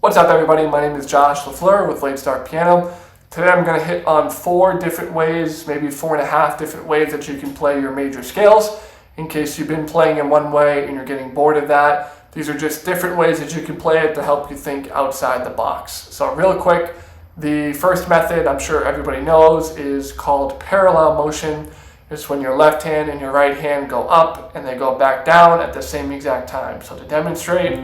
What's up, everybody? My name is Josh LaFleur with Late Start Piano. Today I'm going to hit on 4 different ways, maybe 4.5 different ways that you can play your major scales. In case you've been playing in one way and you're getting bored of that, these are just different ways that you can play it to help you think outside the box. So real quick, the first method I'm sure everybody knows is called parallel motion. It's when your left hand and your right hand go up and they go back down at the same exact time. So to demonstrate,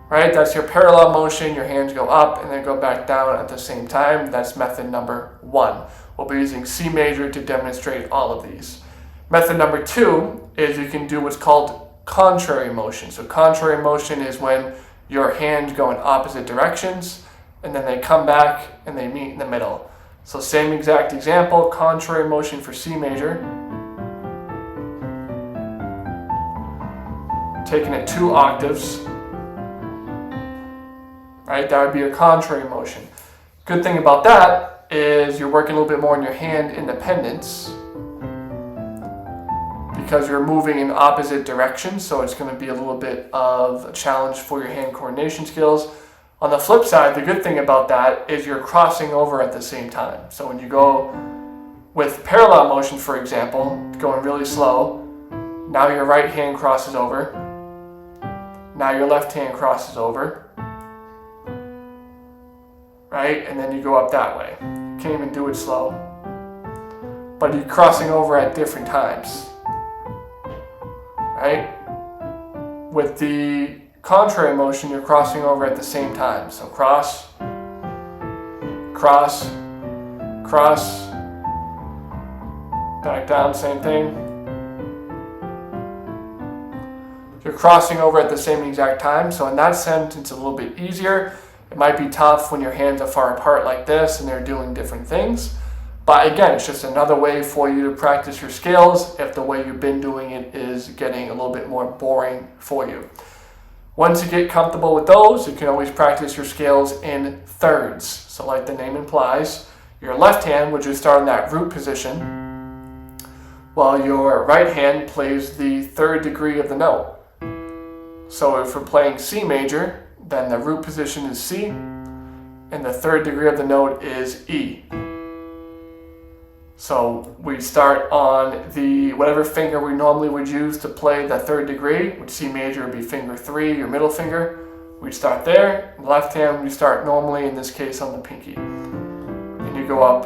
right, that's your parallel motion. Your hands go up and they go back down at the same time. That's method number 1. We'll be using C major to demonstrate all of these. Method number 2 is you can do what's called contrary motion. So contrary motion is when your hands go in opposite directions and then they come back and they meet in the middle. So same exact example, contrary motion for C major. Taking it 2 octaves. Right, that would be your contrary motion. Good thing about that is you're working a little bit more on your hand independence because you're moving in opposite directions, so it's going to be a little bit of a challenge for your hand coordination skills. On the flip side, the good thing about that is you're crossing over at the same time. So when you go with parallel motion, for example, going really slow, now your right hand crosses over, now your left hand crosses over, right? And then you go up that way. You can't even do it slow. But you're crossing over at different times, right? With the contrary motion, you're crossing over at the same time. So cross, cross, cross, back down, same thing. You're crossing over at the same exact time. So in that sense, it's a little bit easier. It might be tough when your hands are far apart like this and they're doing different things. But again, it's just another way for you to practice your scales if the way you've been doing it is getting a little bit more boring for you. Once you get comfortable with those, you can always practice your scales in thirds. So like the name implies, your left hand would just start in that root position, while your right hand plays the 3rd degree of the note. So if we're playing C major, then the root position is C, and the 3rd degree of the note is E. So we start on the whatever finger we normally would use to play the 3rd degree, which C major would be finger 3, your middle finger. We'd start there. In the left hand, we start normally, in this case, on the pinky. And you go up.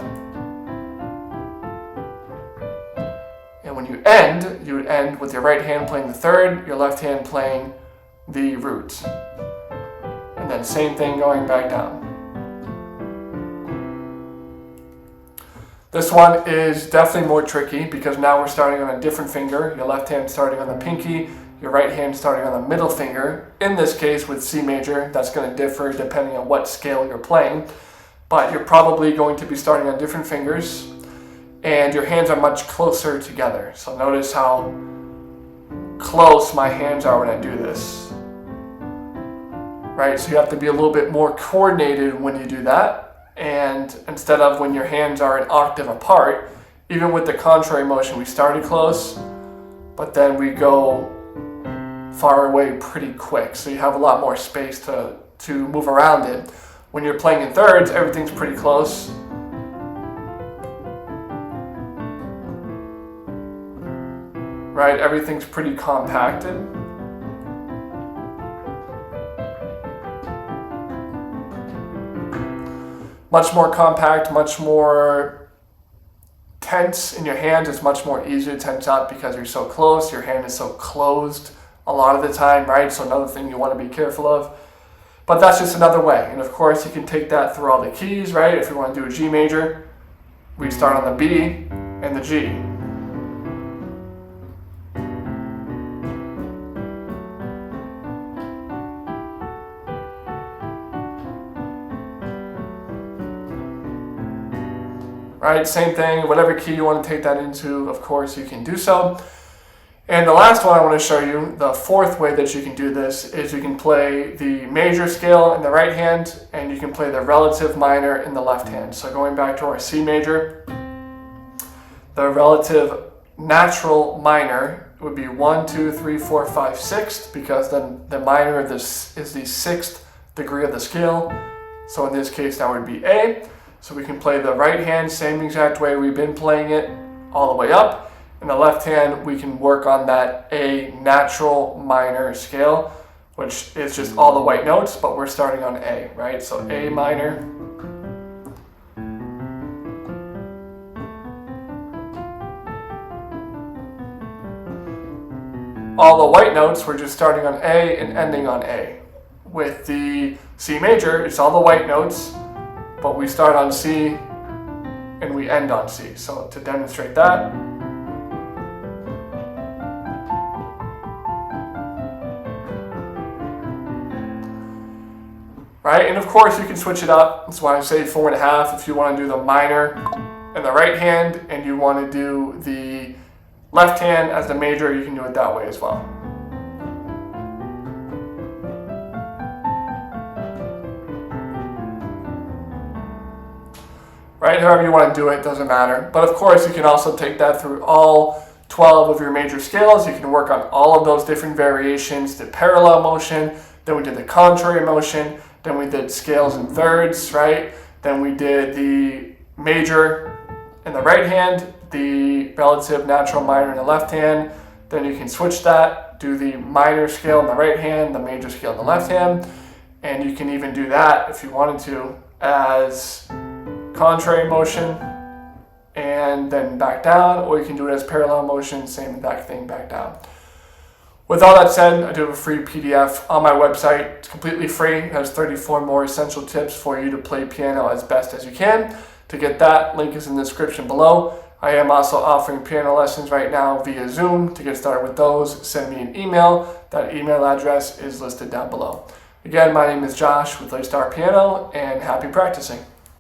And when you would end with your right hand playing the 3rd, your left hand playing the root. And then same thing going back down. This one is definitely more tricky because now we're starting on a different finger. Your left hand starting on the pinky, your right hand starting on the middle finger. In this case with C major, that's going to differ depending on what scale you're playing. But you're probably going to be starting on different fingers and your hands are much closer together. So notice how close my hands are when I do this. Right, so you have to be a little bit more coordinated when you do that. And instead of when your hands are an octave apart, even with the contrary motion, we started close, but then we go far away pretty quick. So you have a lot more space to move around it. When you're playing in thirds, everything's pretty close. Right, everything's pretty compacted. Much more compact, much more tense in your hands. It's much more easy to tense up because you're so close. Your hand is so closed a lot of the time, right? So another thing you want to be careful of. But that's just another way. And of course, you can take that through all the keys, right? If you want to do a G major, we start on the B and the G. Right, same thing, whatever key you want to take that into, of course, you can do so. And the last one I want to show you, the 4th way that you can do this, is you can play the major scale in the right hand, and you can play the relative minor in the left hand. So going back to our C major, the relative natural minor it would be 1, 2, 3, 4, 5, 6, because then the minor of this is the 6th degree of the scale. So in this case, that would be A. So we can play the right hand same exact way we've been playing it all the way up. In the left hand, we can work on that A natural minor scale, which is just all the white notes, but we're starting on A, right? So A minor. All the white notes, we're just starting on A and ending on A. With the C major, it's all the white notes, but we start on C and we end on C. So to demonstrate that, right? And of course you can switch it up. That's why I say 4.5 if you want to do the minor in the right hand and you want to do the left hand as the major, you can do it that way as well. Right, however you want to do it, doesn't matter. But of course you can also take that through all 12 of your major scales. You can work on all of those different variations, the parallel motion, then we did the contrary motion, then we did scales in thirds, right? Then we did the major in the right hand, the relative natural minor in the left hand. Then you can switch that, do the minor scale in the right hand, the major scale in the left hand. And you can even do that if you wanted to as contrary motion and then back down, or you can do it as parallel motion, same exact thing, back down. With all that said, I do have a free PDF on my website. It's completely free. It has 34 more essential tips for you to play piano as best as you can. To get that, link is in the description below. I am also offering piano lessons right now via Zoom. To get started with those, send me an email. That email address is listed down below. Again, my name is Josh with Laystar Piano, and happy practicing.